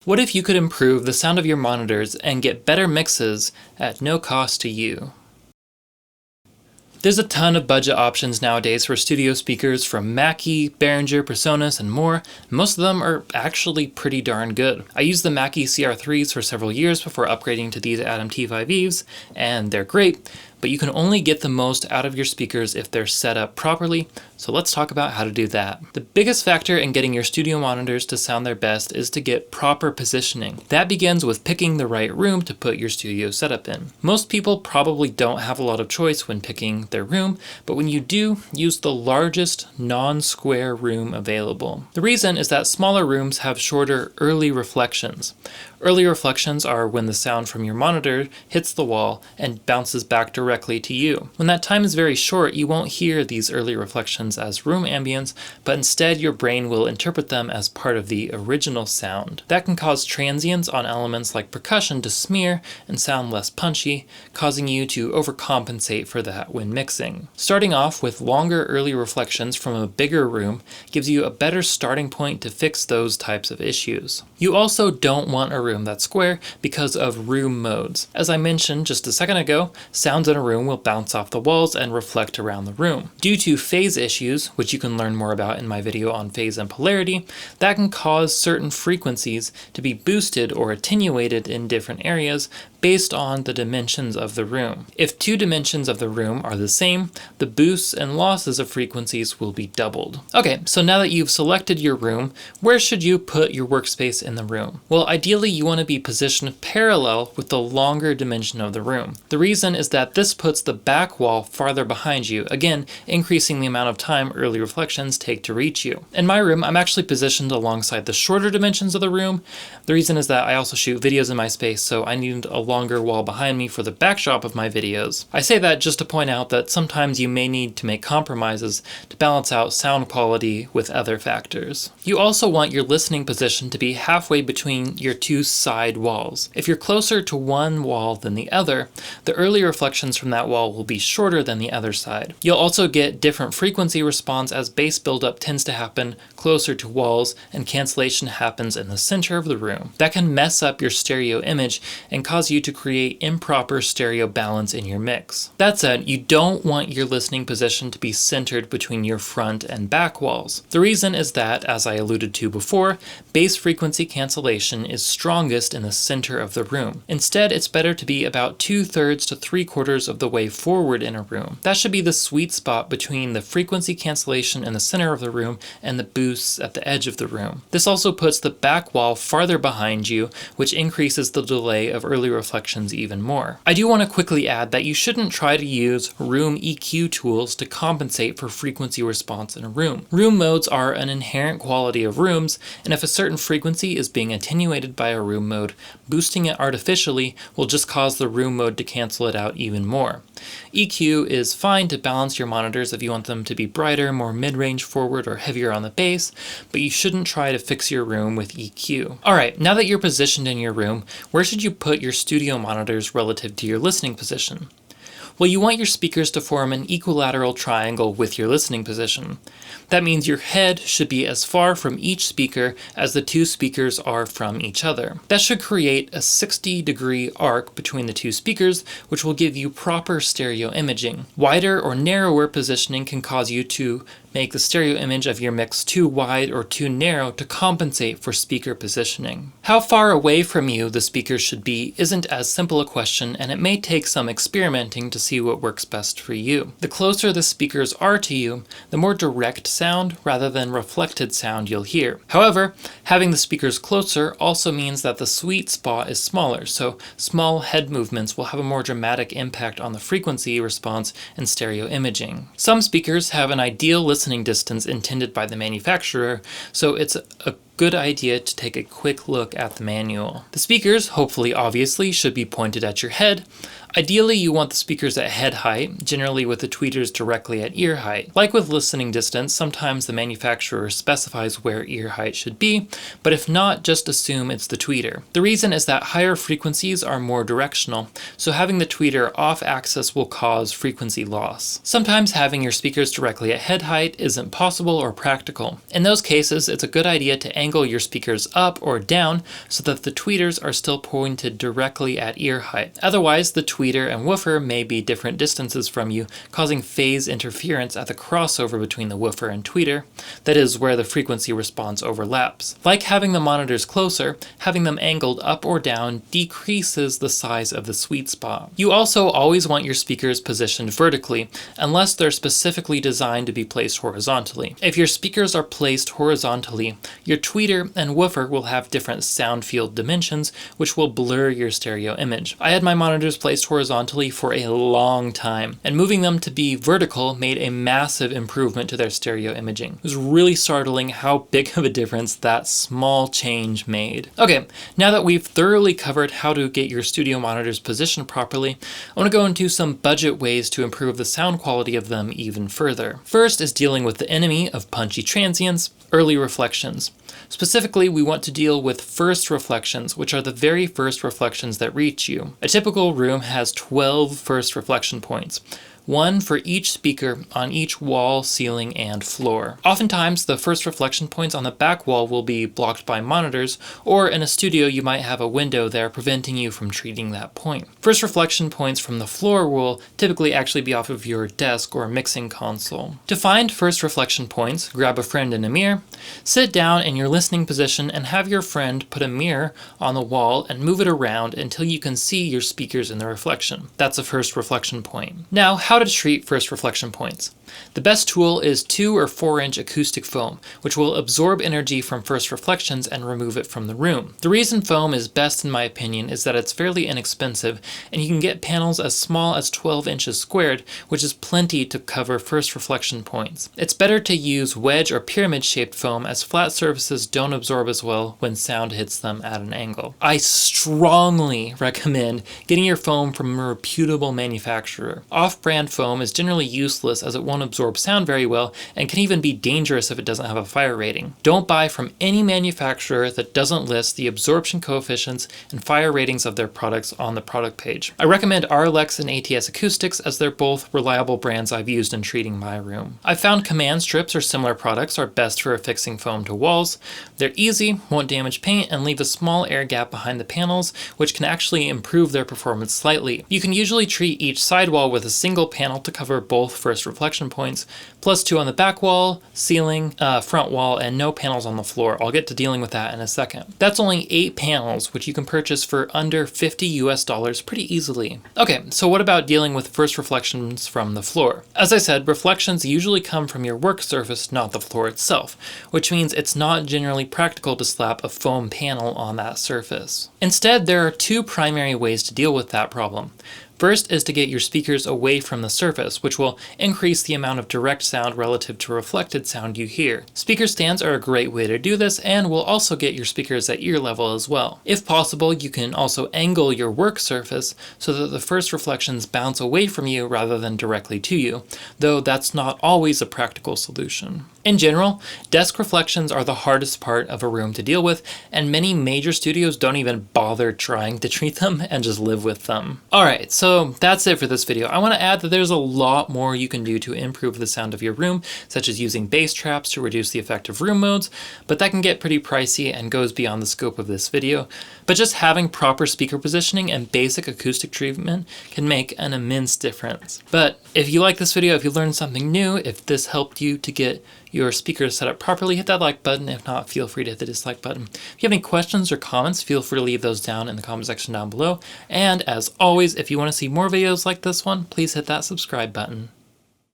What if you could improve the sound of your monitors and get better mixes at no cost to you? There's a ton of budget options nowadays for studio speakers from Mackie, Behringer, Presonus, and more. Most of them are actually pretty darn good. I used the Mackie CR3s for several years before upgrading to these Atom T5Es, and they're great, but you can only get the most out of your speakers if they're set up properly, so let's talk about how to do that. The biggest factor in getting your studio monitors to sound their best is to get proper positioning. That begins with picking the right room to put your studio setup in. Most people probably don't have a lot of choice when picking their room, but when you do, use the largest non-square room available. The reason is that smaller rooms have shorter early reflections. Early reflections are when the sound from your monitor hits the wall and bounces back directly to you. When that time is very short, you won't hear these early reflections as room ambience, but instead your brain will interpret them as part of the original sound. That can cause transients on elements like percussion to smear and sound less punchy, causing you to overcompensate for that when mixing. Starting off with longer early reflections from a bigger room gives you a better starting point to fix those types of issues. You also don't want a room that's square because of room modes. As I mentioned just a second ago, sounds in a room will bounce off the walls and reflect around the room. Due to phase issues, which you can learn more about in my video on phase and polarity, that can cause certain frequencies to be boosted or attenuated in different areas based on the dimensions of the room. If two dimensions of the room are the same, the boosts and losses of frequencies will be doubled. Okay, so now that you've selected your room, where should you put your workspace in the room? Well, ideally you want to be positioned parallel with the longer dimension of the room. The reason is that this puts the back wall farther behind you, again, increasing the amount of time early reflections take to reach you. In my room, I'm actually positioned alongside the shorter dimensions of the room. The reason is that I also shoot videos in my space, so I needed a longer wall behind me for the backdrop of my videos. I say that just to point out that sometimes you may need to make compromises to balance out sound quality with other factors. You also want your listening position to be halfway between your two side walls. If you're closer to one wall than the other, the early reflections from that wall will be shorter than the other side. You'll also get different frequency response as bass buildup tends to happen closer to walls and cancellation happens in the center of the room. That can mess up your stereo image and cause you to create improper stereo balance in your mix. That said, you don't want your listening position to be centered between your front and back walls. The reason is that, as I alluded to before, bass frequency cancellation is strongest in the center of the room. Instead, it's better to be about 2/3 to 3/4 of the way forward in a room. That should be the sweet spot between the frequency cancellation in the center of the room and the boosts at the edge of the room. This also puts the back wall farther behind you, which increases the delay of early reflections even more. I do want to quickly add that you shouldn't try to use room EQ tools to compensate for frequency response in a room. Room modes are an inherent quality of rooms, and if a certain frequency is being attenuated by a room mode, boosting it artificially will just cause the room mode to cancel it out even more. EQ is fine to balance your monitors if you want them to be brighter, more mid-range forward, or heavier on the bass, but you shouldn't try to fix your room with EQ. Alright, now that you're positioned in your room, where should you put your studio monitors relative to your listening position? Well, you want your speakers to form an equilateral triangle with your listening position. That means your head should be as far from each speaker as the two speakers are from each other. That should create a 60-degree arc between the two speakers, which will give you proper stereo imaging. Wider or narrower positioning can cause you to make the stereo image of your mix too wide or too narrow to compensate for speaker positioning. How far away from you the speakers should be isn't as simple a question, and it may take some experimenting to see what works best for you. The closer the speakers are to you, the more direct sound rather than reflected sound you'll hear. However, having the speakers closer also means that the sweet spot is smaller, so small head movements will have a more dramatic impact on the frequency response and stereo imaging. Some speakers have an ideal listening distance intended by the manufacturer, so it's a good idea to take a quick look at the manual. The speakers, hopefully obviously, should be pointed at your head. Ideally, you want the speakers at head height, generally with the tweeters directly at ear height. Like with listening distance, sometimes the manufacturer specifies where ear height should be, but if not, just assume it's the tweeter. The reason is that higher frequencies are more directional, so having the tweeter off axis will cause frequency loss. Sometimes having your speakers directly at head height isn't possible or practical. In those cases, it's a good idea to angle angle your speakers up or down so that the tweeters are still pointed directly at ear height. Otherwise, the tweeter and woofer may be different distances from you, causing phase interference at the crossover between the woofer and tweeter, that is, where the frequency response overlaps. Like having the monitors closer, having them angled up or down decreases the size of the sweet spot. You also always want your speakers positioned vertically, unless they're specifically designed to be placed horizontally. If your speakers are placed horizontally, your tweeter and woofer will have different sound field dimensions, which will blur your stereo image. I had my monitors placed horizontally for a long time, and moving them to be vertical made a massive improvement to their stereo imaging. It was really startling how big of a difference that small change made. Okay, now that we've thoroughly covered how to get your studio monitors positioned properly, I want to go into some budget ways to improve the sound quality of them even further. First is dealing with the enemy of punchy transients, early reflections. Specifically, we want to deal with first reflections, which are the very first reflections that reach you. A typical room has 12 first reflection points, one for each speaker on each wall, ceiling, and floor. Oftentimes, the first reflection points on the back wall will be blocked by monitors, or in a studio you might have a window there preventing you from treating that point. First reflection points from the floor will typically actually be off of your desk or mixing console. To find first reflection points, grab a friend and a mirror, sit down in your listening position and have your friend put a mirror on the wall and move it around until you can see your speakers in the reflection. That's a first reflection point. Now, how to treat first reflection points. The best tool is 2 or 4 inch acoustic foam, which will absorb energy from first reflections and remove it from the room. The reason foam is best in my opinion is that it's fairly inexpensive, and you can get panels as small as 12 inches squared, which is plenty to cover first reflection points. It's better to use wedge or pyramid shaped foam, as flat surfaces don't absorb as well when sound hits them at an angle. I strongly recommend getting your foam from a reputable manufacturer. Off-brand foam is generally useless as it won't absorb sound very well and can even be dangerous if it doesn't have a fire rating. Don't buy from any manufacturer that doesn't list the absorption coefficients and fire ratings of their products on the product page. I recommend RLX and ATS Acoustics as they're both reliable brands I've used in treating my room. I've found command strips or similar products are best for affixing foam to walls. They're easy, won't damage paint, and leave a small air gap behind the panels, which can actually improve their performance slightly. You can usually treat each sidewall with a single panel to cover both first reflection points, plus 2 on the back wall, ceiling, front wall, and no panels on the floor. I'll get to dealing with that in a second. That's only 8 panels, which you can purchase for under $50 US pretty easily. Okay, so what about dealing with first reflections from the floor? As I said, reflections usually come from your work surface, not the floor itself, which means it's not generally practical to slap a foam panel on that surface. Instead, there are 2 primary ways to deal with that problem. First is to get your speakers away from the surface, which will increase the amount of direct sound relative to reflected sound you hear. Speaker stands are a great way to do this and will also get your speakers at ear level as well. If possible, you can also angle your work surface so that the first reflections bounce away from you rather than directly to you, though that's not always a practical solution. In general, desk reflections are the hardest part of a room to deal with, and many major studios don't even bother trying to treat them and just live with them. Alright, so that's it for this video. I want to add that there's a lot more you can do to improve the sound of your room, such as using bass traps to reduce the effect of room modes, but that can get pretty pricey and goes beyond the scope of this video. But just having proper speaker positioning and basic acoustic treatment can make an immense difference. But if you like this video, if you learned something new, if this helped you to get your speakers set up properly, hit that like button. If not, feel free to hit the dislike button. If you have any questions or comments, feel free to leave those down in the comment section down below. And as always, if you want to see more videos like this one, please hit that subscribe button.